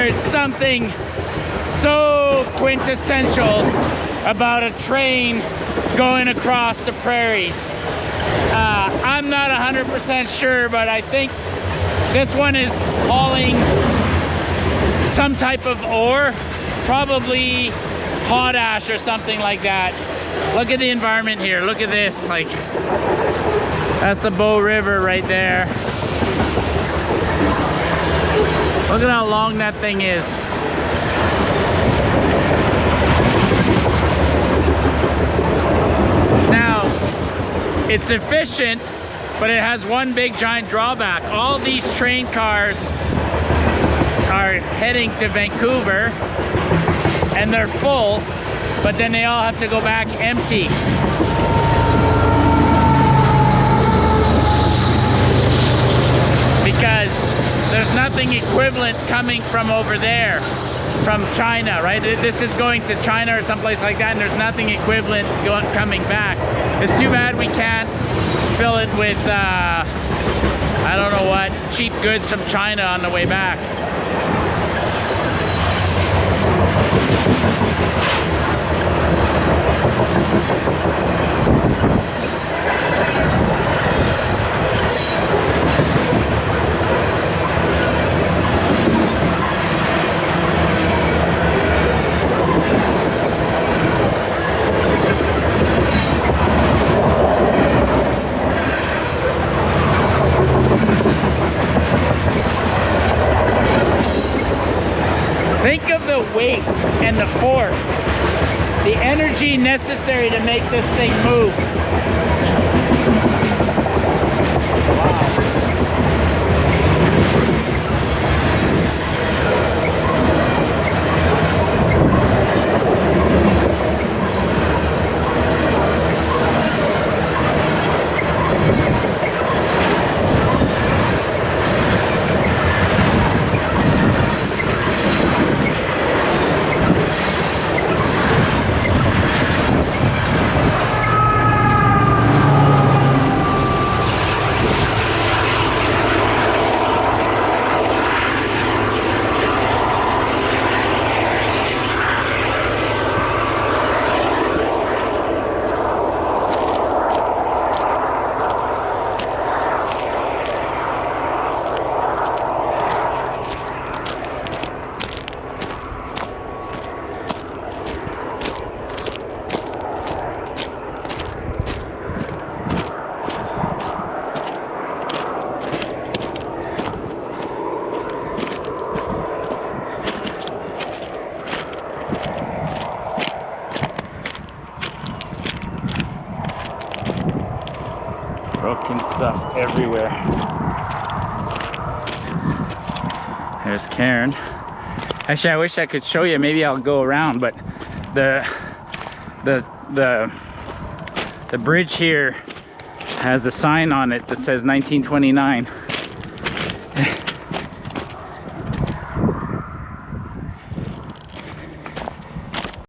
there is something so quintessential about a train going across the prairies. I'm not 100% sure, but I think this one is hauling some type of ore, probably potash or something like that. Look at the environment here. Look at this. Like, that's the Bow River right there. Look at how long that thing is. Now, it's efficient, but it has one big giant drawback. All these train cars are heading to Vancouver and they're full, but then they all have to go back empty. Because there's nothing equivalent coming from over there, from China, right? This is going to China or someplace like that, and there's nothing equivalent coming back. It's too bad we can't fill it with, I don't know what, cheap goods from China on the way back. Think of the weight and the force, the energy necessary to make this thing move. Broken stuff everywhere. There's Karen. Actually, I wish I could show you. Maybe I'll go around, but the bridge here has a sign on it that says 1929.